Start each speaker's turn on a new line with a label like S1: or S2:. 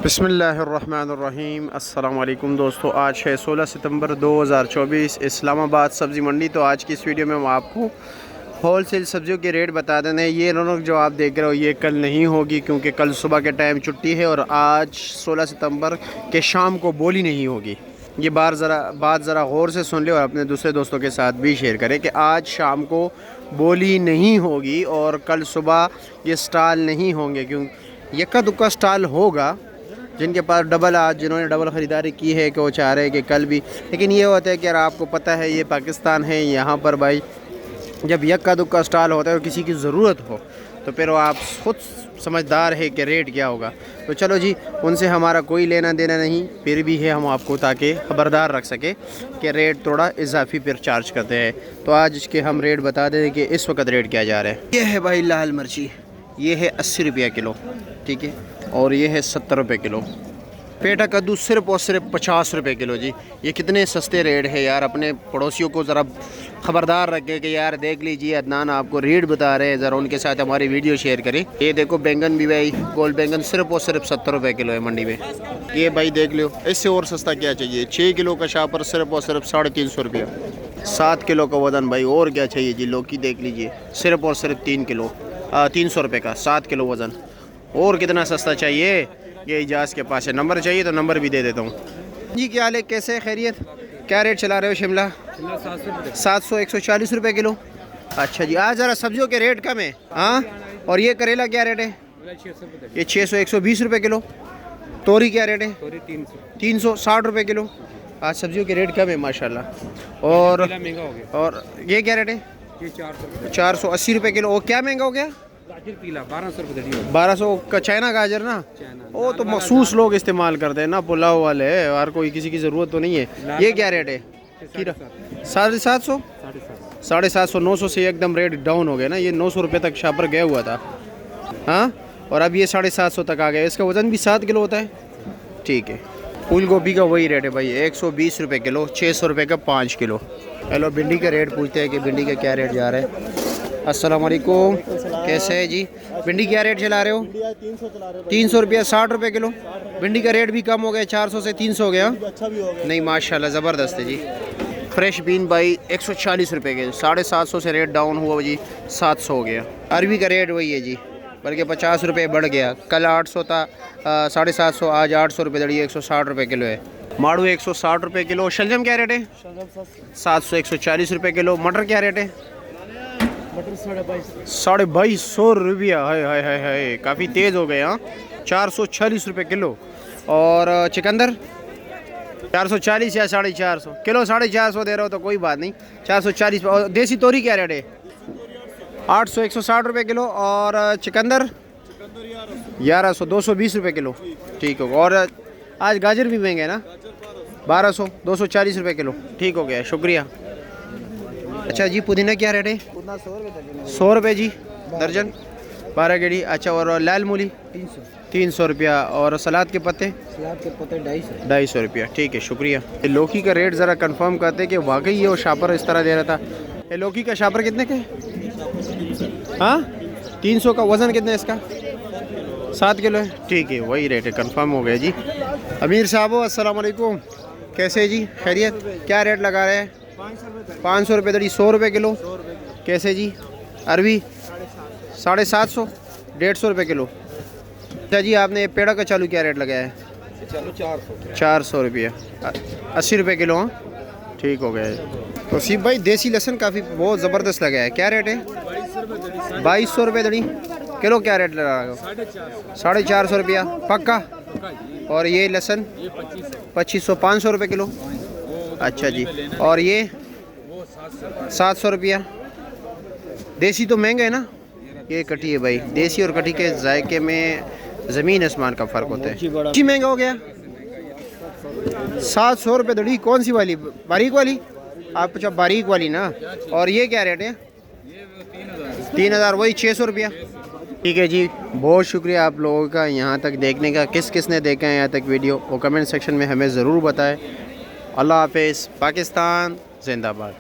S1: बिस्मिल्लाहिर्रहमानिर्रहीम। अस्सलाम वालेकुम दोस्तों, आज है 16 सितंबर 2024 इस्लामाबाद सब्ज़ी मंडी। तो आज की इस वीडियो में हम आपको होल सेल सब्जियों के रेट बता देने। ये रौनक जो आप देख रहे हो ये कल नहीं होगी क्योंकि कल सुबह के टाइम छुट्टी है और आज 16 सितंबर के शाम को बोली नहीं होगी। ये बात ज़रा गौर से सुन ले और अपने दूसरे दोस्तों के साथ भी शेयर करें कि आज शाम को बोली नहीं होगी और कल सुबह ये स्टॉल नहीं होंगे। क्यों यक्का दुक्का स्टॉल होगा जिनके पास जिन्होंने डबल ख़रीदारी की है कि वो चाह रहे हैं कि कल भी। लेकिन ये होता है कि यार आपको पता है ये पाकिस्तान है, यहाँ पर भाई जब यक्का दुक्का स्टॉल होता है और किसी की ज़रूरत हो तो फिर वो आप खुद समझदार है कि रेट क्या होगा। तो चलो जी, उनसे हमारा कोई लेना देना नहीं, फिर भी है हम आपको ताकि खबरदार रख सके कि रेट थोड़ा इजाफी फिर चार्ज करते हैं। तो आज इसके हम रेट बता दें कि इस वक्त रेट क्या जा रहा है। ये है भाई लाल मिर्ची, ये है 80 रुपया किलो, ठीक है, और ये है 70 रुपये किलो। पेटा कद्दू सिर्फ और सिर्फ 50 रुपये किलो। जी ये कितने सस्ते रेट है यार। अपने पड़ोसियों को ज़रा ख़बरदार रखें कि यार देख लीजिए अदनान आपको रेट बता रहे हैं, ज़रा उनके साथ हमारी वीडियो शेयर करें। ये देखो बैंगन भी भाई, गोल बैंगन सिर्फ और सिर्फ 70 रुपये किलो है मंडी में। ये भाई देख लो, इससे और सस्ता क्या चाहिए। 6 किलो का शापर सिर्फ और सिर्फ 350 रुपया। 7 किलो का वज़न भाई, और क्या चाहिए जी। लौकी देख लीजिए सिर्फ और सिर्फ 300 रुपये का 7 किलो वज़न। और कितना सस्ता चाहिए। ये इजाज़ के पास है, नंबर चाहिए तो नंबर भी दे देता हूँ जी। क्या हाल है, कैसे खैरियत, क्या रेट चला रहे हो। शिमला 700 140 रुपये किलो। अच्छा जी, आज ज़रा सब्जियों के रेट कम है। हाँ, और ये करेला क्या रेट है। ये 600 120 रुपये किलो। तोरी क्या रेट है। 360 रुपये किलो। आज सब्जियों के रेट कम है माशाल्लाह। और ये क्या रेट है। 480 रुपये किलो। और क्या महंगा हो गया। 1200 का चाइना गाजर ना, वो तो मखसूस लोग इस्तेमाल करते हैं ना, पुलाव वाले, हर कोई किसी की ज़रूरत तो नहीं है। ये क्या रेट है। 750 750 900 से एकदम रेट डाउन हो गया ना। ये 900 रुपये तक शापर गया हुआ था। हाँ, और अब ये 750 तक आ गया। इसका वज़न भी 7 किलो होता है, ठीक है। फूल गोभी का वही रेट है भाई, 120 रुपये किलो, 600 रुपये का 5 किलो। हेलो, भिंडी का रेट पूछते हैं कि भिंडी का क्या रेट जा रहा है। अस्सलाम वालेकुम, कैसे है जी। भिंडी क्या रेट चला रहे हो। 300 रुपया, 60 रुपये किलो। भिंडी का रेट भी कम हो गया, 400 से 300 हो गया। नहीं माशाल्लाह ज़बरदस्त है जी। फ्रेश बीन भाई 140 रुपये के, 750 से रेट डाउन हुआ जी, 700 हो गया। अरबी का रेट वही है जी, बल्कि 50 रुपये बढ़ गया। कल 800 था, 750, आज 800 रुपये दड़ी, 160 रुपये किलो है। माड़ू 160 रुपये किलो। शलजम क्या रेट है। 700 140 रुपये किलो। मटर क्या रेट है। 2250 रुपया। हाय हाय हाय हाय, काफ़ी तेज़ हो गए। हाँ, 440 रुपये किलो। और चिकंदर 440 या 450 किलो। 450 दे रहे हो तो कोई बात नहीं, 440। और देसी तोरी क्या रेट है। 800 160 रुपये किलो। और चिकंदर 1100 220 रुपये किलो, ठीक होगा। और आज गाजर भी महंगे ना, 1200 240 रुपये किलो, ठीक हो गया, शुक्रिया। अच्छा जी, पुदीना क्या रेट है। 100 रुपये जी दर्जन, 12 गेड़ी। अच्छा, और लाल मूली 300 रुपया। और सलाद के पत्ते 250 रुपया, ठीक है, शुक्रिया। लौकी का रेट ज़रा कंफर्म करते हैं कि वाकई ये वो शापर इस तरह दे रहा था। ये लौकी का शापर कितने के। हाँ, 300 का। वज़न कितने है इसका। 7 किलो है, ठीक है, वही रेट है, कंफर्म हो गया जी। अमीर साहब अस्सलाम वालेकुम, कैसे है जी, खैरियत। क्या रेट लगा रहे हैं। 500 रुपये दड़ी, 100 रुपये किलो। कैसे जी। अरबी 750 150 रुपये किलो। अच्छा जी, आपने पेड़ा का चालू क्या रेट लगाया है। 400 रुपये, 80 रुपये किलो। हाँ, ठीक हो गया है। तो सिर्फ भाई देसी लहसुन काफ़ी बहुत ज़बरदस्त लगा है। क्या रेट है। 2200 रुपये दड़ी किलो। क्या रेट लगा रहा है। 450 रुपया पक्का। और ये लहसुन 2500 500 रुपये किलो। अच्छा जी, और ये 700 रुपया। देसी तो महंगा है ना। ये कटी है भाई, देसी और कटी के जायके में ज़मीन आसमान का फ़र्क होता है। जी महंगा हो गया, 700 रुपये दड़ी। कौन सी वाली, बारीक वाली। आप अच्छा बारीक वाली ना। और ये क्या रेट है। 3000, वही 600 रुपया, ठीक है जी। बहुत शुक्रिया आप लोगों का यहाँ तक देखने का। किस किस ने देखा है यहाँ तक वीडियो, वो कमेंट सेक्शन में हमें ज़रूर बताएं। अल्लाह हाफ़िज़, पाकिस्तान जिंदाबाद।